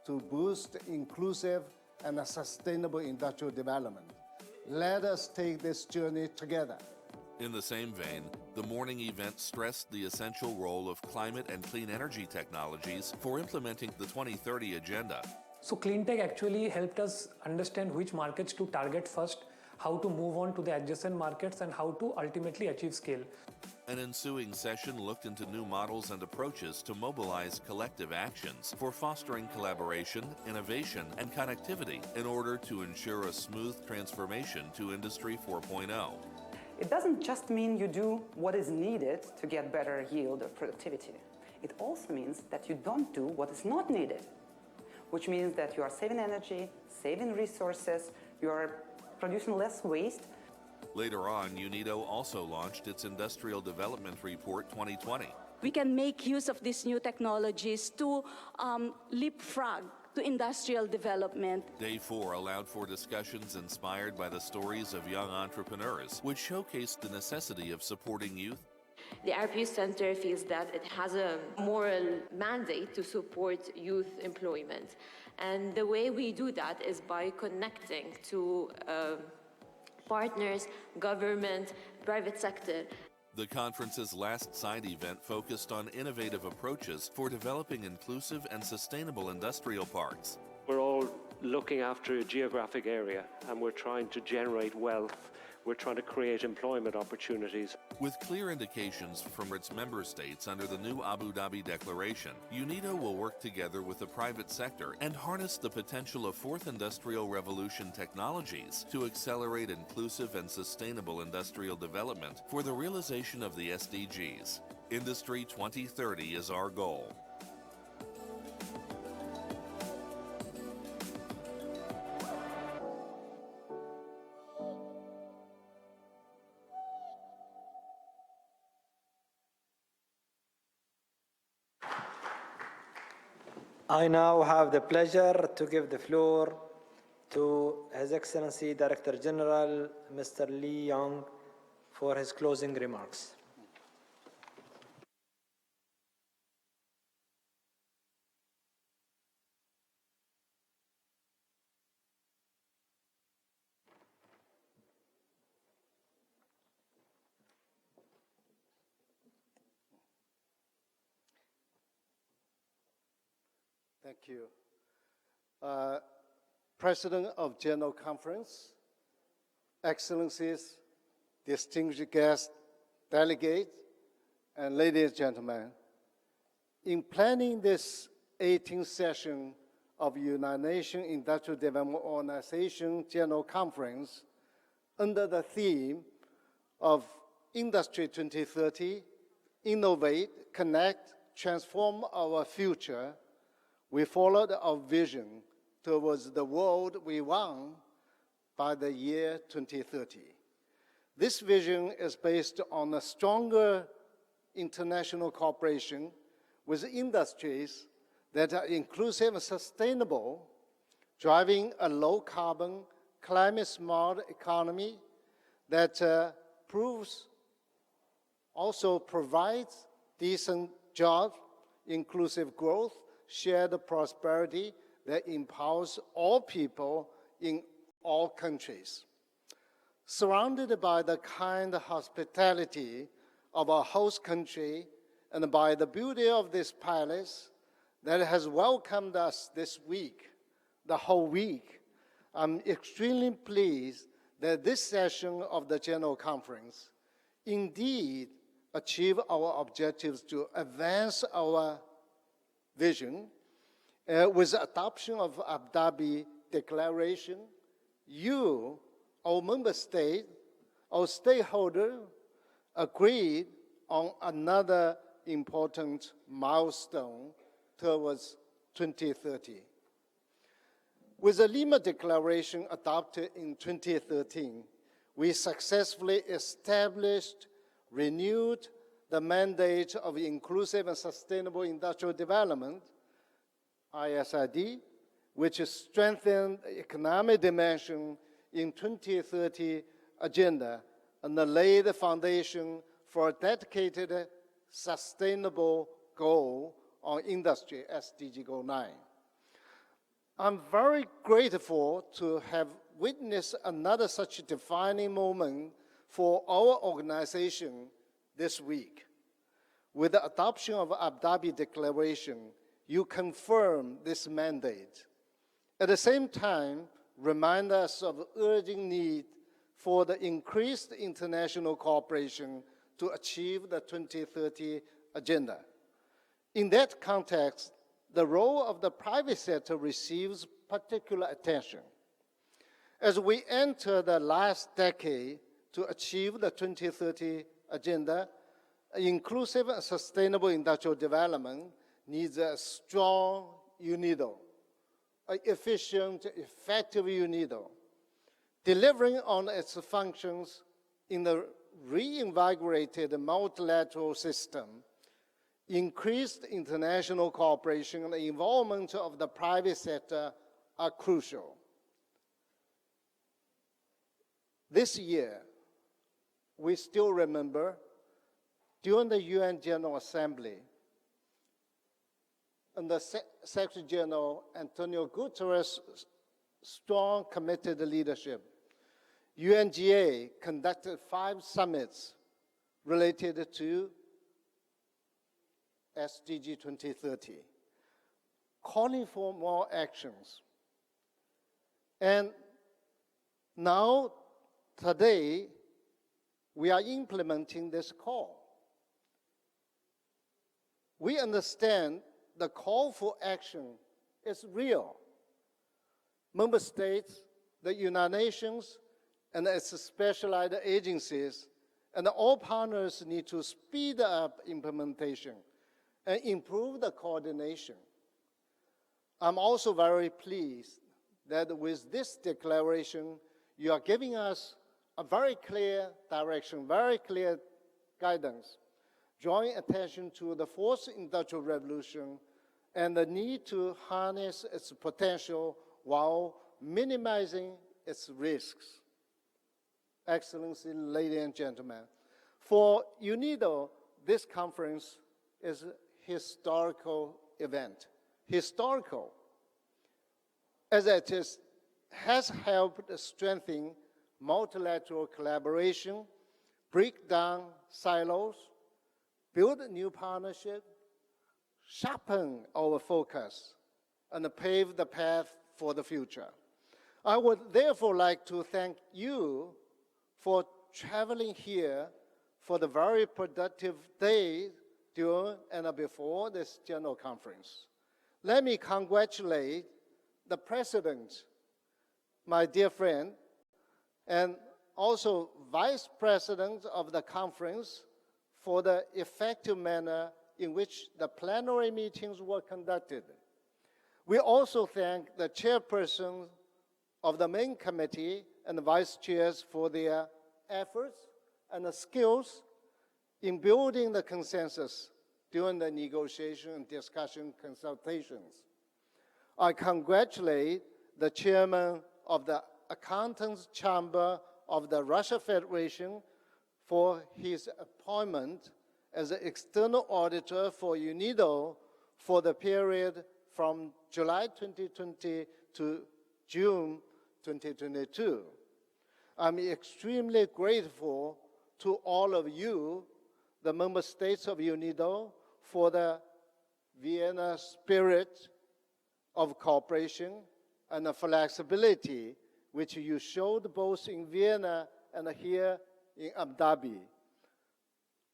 to boost inclusive and sustainable industrial development. Let us take this journey together. In the same vein, the morning event stressed the essential role of climate and clean energy technologies for implementing the 2030 agenda. So cleantech actually helped us understand which markets to target first, how to move on to the adjacent markets, and how to ultimately achieve scale. An ensuing session looked into new models and approaches to mobilize collective actions for fostering collaboration, innovation, and connectivity in order to ensure a smooth transformation to Industry 4.0. It doesn't just mean you do what is needed to get better yield or productivity. It also means that you don't do what is not needed, which means that you are saving energy, saving resources, you are producing less waste. Later on, UNIDO also launched its Industrial Development Report 2020. We can make use of these new technologies to leapfrog to industrial development. Day 4 allowed for discussions inspired by the stories of young entrepreneurs, which showcased the necessity of supporting youth. The RPU Center feels that it has a moral mandate to support youth employment. And the way we do that is by connecting to partners, government, private sector. The conference's last side event focused on innovative approaches for developing inclusive and sustainable industrial parks. We're all looking after a geographic area and we're trying to generate wealth. We're trying to create employment opportunities. With clear indications from its member states under the new Abu Dhabi Declaration, UNIDO will work together with the private sector and harness the potential of fourth industrial revolution technologies to accelerate inclusive and sustainable industrial development for the realization of the SDGs. Industry 2030 is our goal. I now have the pleasure to give the floor to His Excellency Director General, Mr. Lee Young, for his closing remarks. Thank you. President of General Conference, Excellencies, distinguished guests, delegates, and ladies and gentlemen, in planning this 18th session of United Nations Industrial Development Organization General Conference under the theme of Industry 2030, Innovate, Connect, transform our future, we followed our vision towards the world we want by the year 2030. This vision is based on a stronger international cooperation with industries that are inclusive and sustainable, driving a low-carbon, climate-smart economy that also provides decent jobs, inclusive growth, shared prosperity that empowers all people in all countries. Surrounded by the kind hospitality of our host country and by the beauty of this palace that has welcomed us this week, the whole week, I'm extremely pleased that this session of the General Conference indeed achieve our objectives to advance our vision with the adoption of Abu Dhabi Declaration. You, our member state, our stakeholder, agreed on another important milestone towards 2030. With the Lima Declaration adopted in 2013, we successfully established, renewed the mandate of Inclusive and Sustainable Industrial Development, ISID, which strengthened the economic dimension in 2030 agenda and laid the foundation for a dedicated, sustainable goal on industry, SDG Goal 9. I'm very grateful to have witnessed another such defining moment for our organization this week. With the adoption of Abu Dhabi Declaration, you confirm this mandate. At the same time, remind us of the urgent need for the increased international cooperation to achieve the 2030 agenda. In that context, the role of the private sector receives particular attention. As we enter the last decade to achieve the 2030 agenda, inclusive and sustainable industrial development needs a strong UNIDO, an efficient, effective UNIDO, delivering on its functions in the reinvigorated multilateral system. Increased international cooperation and the involvement of the private sector are crucial. This year, we still remember during the UN General Assembly, under Secretary General Antonio Guterres' strong, committed leadership, UNGA conducted 5 summits related to SDG 2030, calling for more actions. And now, today, we are implementing this call. We understand the call for action is real. Member states, the United Nations, and its specialized agencies, and all partners need to speed up implementation and improve the coordination. I'm also very pleased that with this declaration, you are giving us a very clear direction, very clear guidance, drawing attention to the fourth industrial revolution and the need to harness its potential while minimizing its risks. Excellency, ladies and gentlemen, for UNIDO, this conference is a historical event. Historical, as it has helped strengthen multilateral collaboration, break down silos, build new partnerships, sharpen our focus, and pave the path for the future. I would therefore like to thank you for traveling here for the very productive day during and before this General Conference. Let me congratulate the President, my dear friend, and also Vice President of the conference for the effective manner in which the plenary meetings were conducted. We also thank the chairpersons of the main committee and the vice chairs for their efforts and the skills in building the consensus during the negotiation and discussion consultations. I congratulate the chairman of the Accountants Chamber of the Russia Federation for his appointment as an external auditor for UNIDO for the period from July 2020 to June 2022. I'm extremely grateful to all of you, the member states of UNIDO, for the Vienna spirit of cooperation and the flexibility which you showed both in Vienna and here in Abu Dhabi.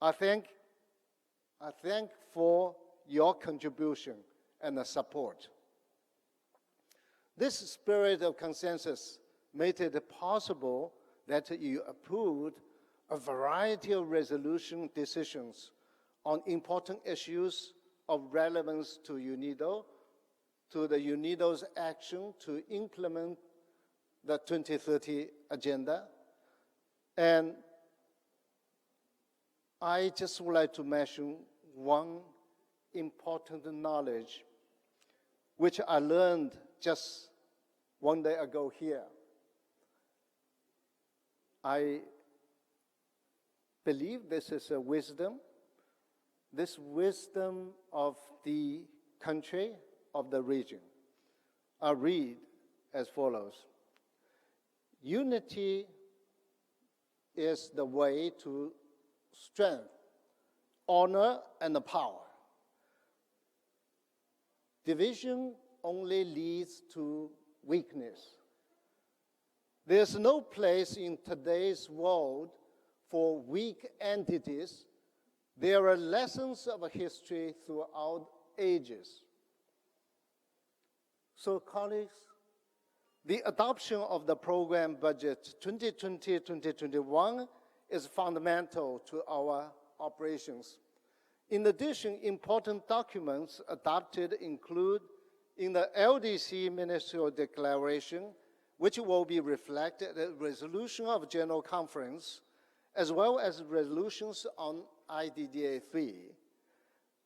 I thank for your contribution and the support. This spirit of consensus made it possible that you approved a variety of resolution decisions on important issues of relevance to UNIDO, to the UNIDO's action to implement the 2030 agenda. And I just would like to mention one important knowledge which I learned just one day ago here. I believe this is a wisdom, this wisdom of the country, of the region. I read as follows. Unity is the way to strength, honor, and power. Division only leads to weakness. There's no place in today's world for weak entities. There are lessons of history throughout ages. So, colleagues, the adoption of the program budget 2020-2021 is fundamental to our operations. In addition, important documents adopted include in the LDC Ministerial Declaration, which will be reflected in the resolution of General Conference, as well as resolutions on IDDA 3,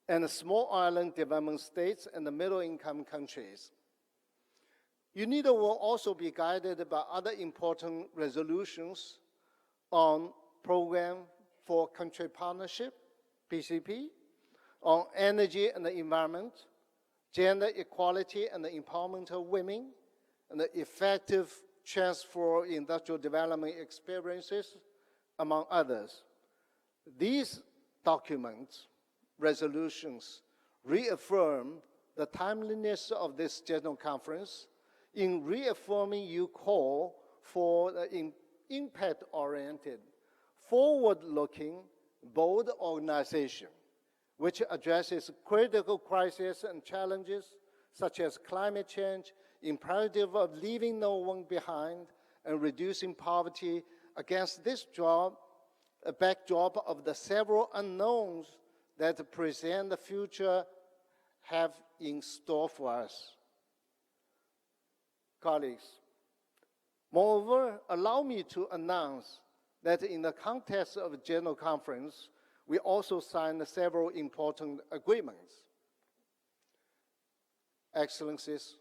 and the small island development states and the middle-income countries. UNIDO will also be guided by other important resolutions on Program for Country Partnership, PCP, on energy and the environment, gender equality and the empowerment of women, and the effective transfer of industrial development experiences, among others. These documents, resolutions, reaffirm the timeliness of this General Conference in reaffirming your call for the impact-oriented, forward-looking, bold organization, which addresses critical crises and challenges such as climate change, imperative of leaving no one behind, and reducing poverty against this backdrop of the several unknowns that present the future have in store for us. Colleagues, moreover, allow me to announce that in the context of the General Conference, we also signed several important agreements. Excellencies,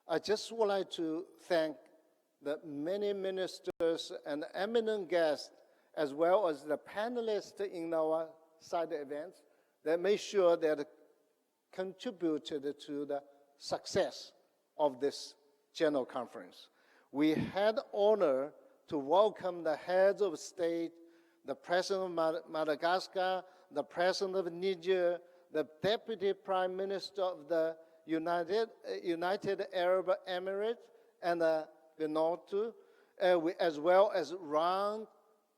I just would like to thank the many ministers and eminent guests, as well as the panelists in our side events that made sure that contributed to the success of this General Conference. We had the honor to welcome the heads of state, the President of Madagascar, the President of Niger, the Deputy Prime Minister of the United Arab Emirates and Vanuatu, as well as around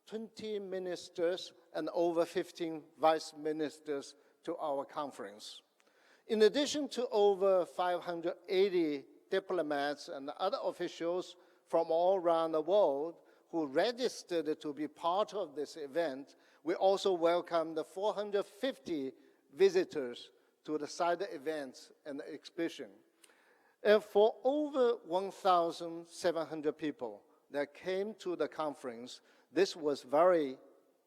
20 ministers and over 15 vice ministers to our conference. In addition to over 580 diplomats and other officials from all around the world who registered to be part of this event, we also welcomed the 450 visitors to the side events and exhibition. And for over 1,700 people that came to the conference, this was very,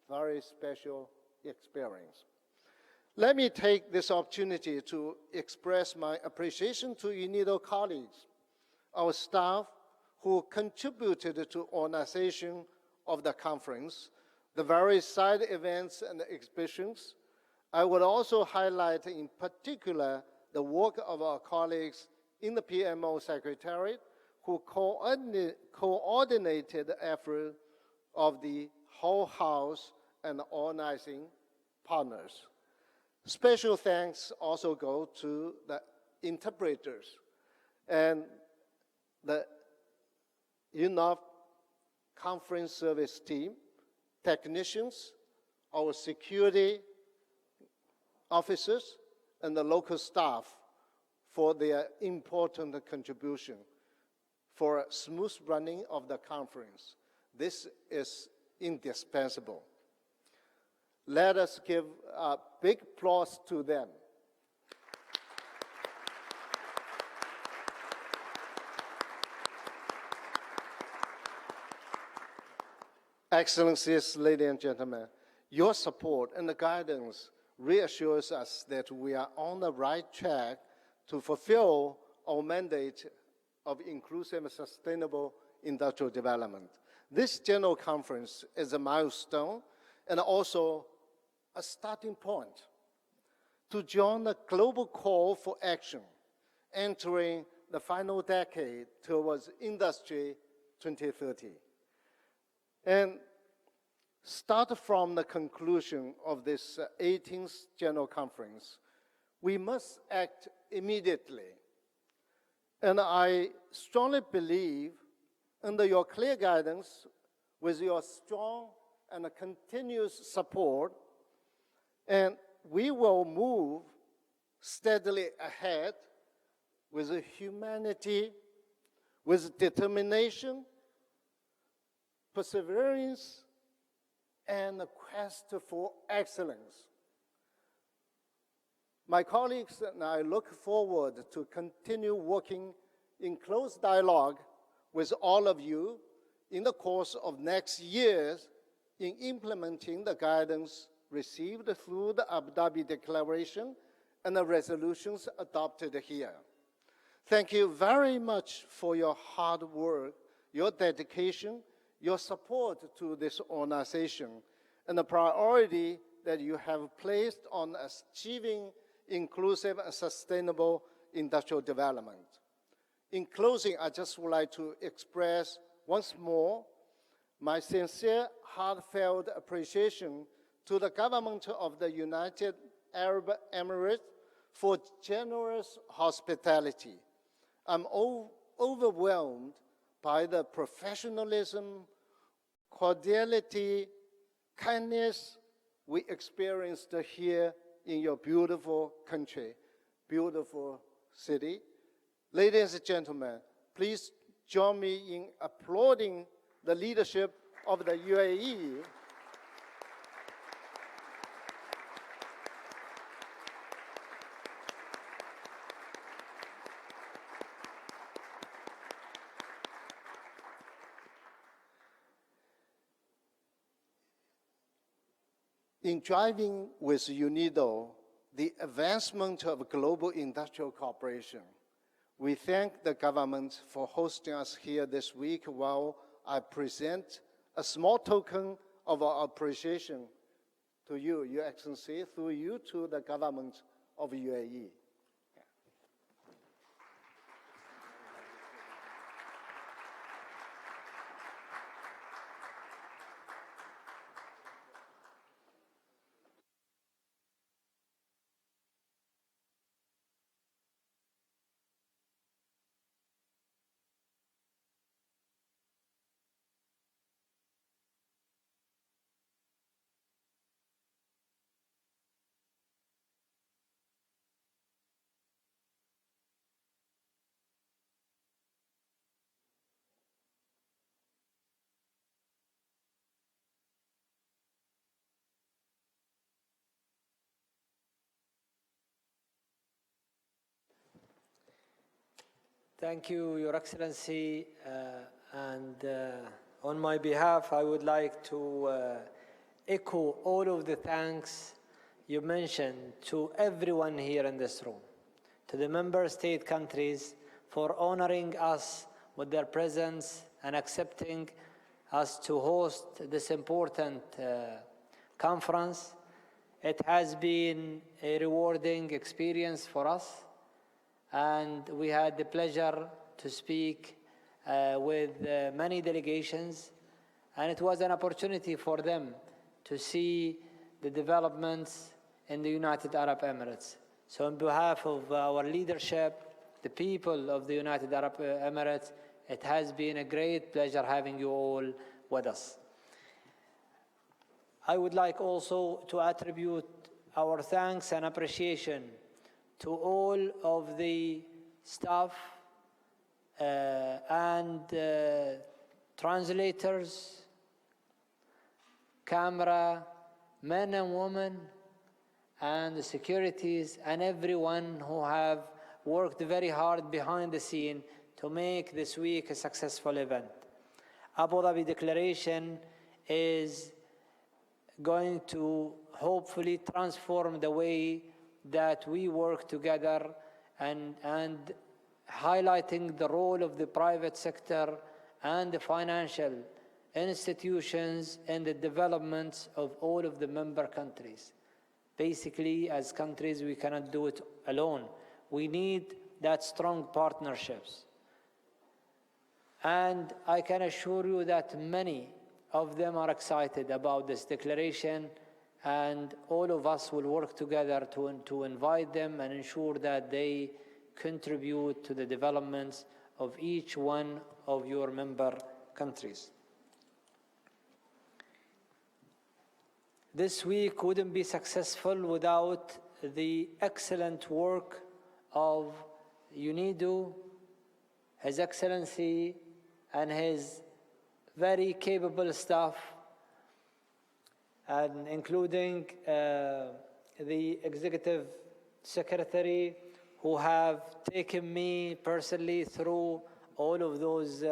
very special experience. Let me take this opportunity to express my appreciation to UNIDO colleagues, our staff who contributed to organization of the conference, the various side events and exhibitions. I would also highlight in particular the work of our colleagues in the PMO Secretariat who coordinated the effort of the whole House and organizing partners. Special thanks also go to the interpreters and the UNOF conference service team, technicians, our security officers, and the local staff for their important contribution for a smooth running of the conference. This is indispensable. Let us give a big applause to them. Excellencies, ladies and gentlemen, your support and the guidance reassures us that we are on the right track to fulfill our mandate of inclusive and sustainable industrial development. This General Conference is a milestone and also a starting point to join the global call for action entering the final decade towards Industry 2030. And start from the conclusion of this 18th General Conference, we must act immediately. And I strongly believe, under your clear guidance, with your strong and continuous support, and we will move steadily ahead with humanity, with determination, perseverance, and a quest for excellence. My colleagues and I look forward to continue working in close dialogue with all of you in the course of next years in implementing the guidance received through the Abu Dhabi Declaration and the resolutions adopted here. Thank you very much for your hard work, your dedication, your support to this organization, and the priority that you have placed on achieving inclusive and sustainable industrial development. In closing, I just would like to express once more my sincere, heartfelt appreciation to the government of the United Arab Emirates for generous hospitality. I'm overwhelmed by the professionalism, cordiality, kindness we experienced here in your beautiful country, beautiful city. Ladies and gentlemen, please join me in applauding the leadership of the UAE. In driving with UNIDO the advancement of global industrial cooperation, we thank the government for hosting us here this week while I present a small token of our appreciation to you, Your Excellency, through you to the government of UAE. Thank you, Your Excellency. On my behalf, I would like to echo all of the thanks you mentioned to everyone here in this room, to the member state countries for honoring us with their presence and accepting us to host this important conference. It has been a rewarding experience for us, and we had the pleasure to speak with many delegations, and it was an opportunity for them to see the developments in the United Arab Emirates. So on behalf of our leadership, the people of the United Arab Emirates, it has been a great pleasure having you all with us. I would like also to attribute our thanks and appreciation to all of the staff and translators, camera, men and women, and the securities, and everyone who have worked very hard behind the scene to make this week a successful event. Abu Dhabi Declaration is going to hopefully transform the way that we work together and highlighting the role of the private sector and the financial institutions in the development of all of the member countries. Basically, as countries, we cannot do it alone. We need that strong partnerships. And I can assure you that many of them are excited about this declaration, and all of us will work together to invite them and ensure that they contribute to the developments of each one of your member countries. This week wouldn't be successful without the excellent work of UNIDO, His Excellency, and his very capable staff, and including the Executive Secretary, who have taken me personally through all of those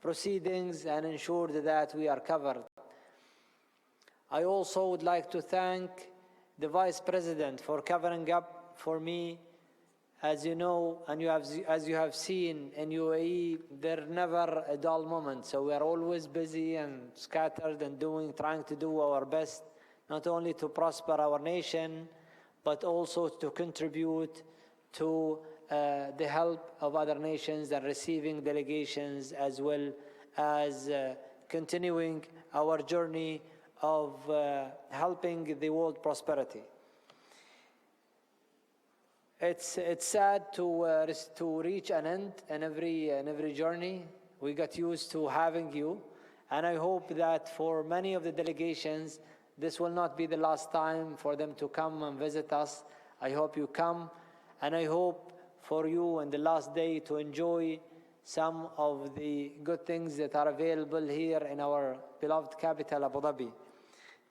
proceedings and ensured that we are covered. I also would like to thank the Vice President for covering up for me. As you know, and as you have seen in UAE, there's never a dull moment. So we are always busy and scattered and trying to do our best, not only to prosper our nation, but also to contribute to the help of other nations and receiving delegations, as well as continuing our journey of helping the world prosperity. It's sad to reach an end in every journey. We got used to having you, and I hope that for many of the delegations, this will not be the last time for them to come and visit us. I hope you come, and I hope for you in the last day to enjoy some of the good things that are available here in our beloved capital, Abu Dhabi.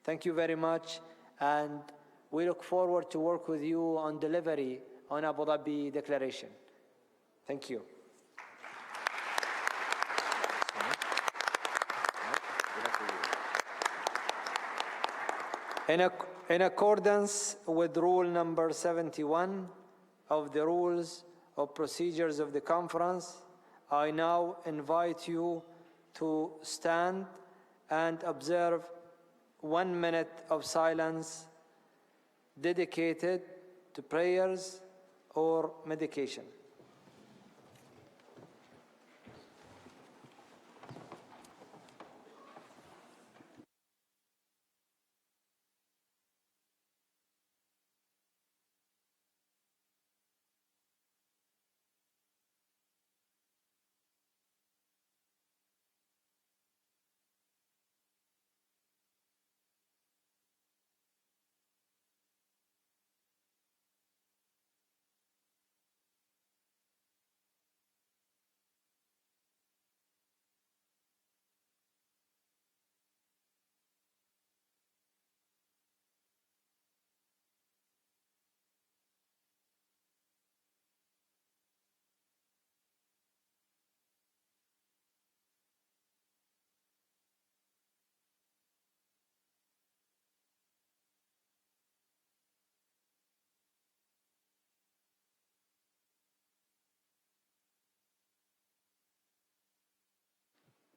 Thank you very much, and we look forward to work with you on delivery on Abu Dhabi Declaration. Thank you. In accordance with rule number 71 of the rules of procedures of the conference, I now invite you to stand and observe 1 minute of silence dedicated to prayers or medication.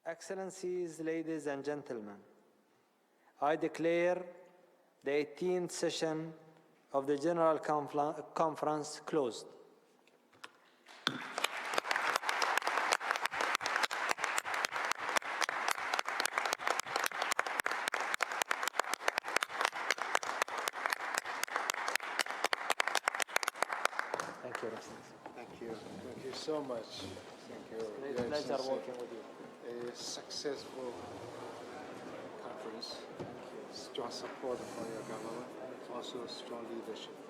Excellencies, ladies and gentlemen, I declare the 18th session of the General Conference closed. Thank you, Excellency. Thank you. Thank you so much. Thank you. It's a pleasure working with you. A successful conference. Strong support for your government. Also strong leadership.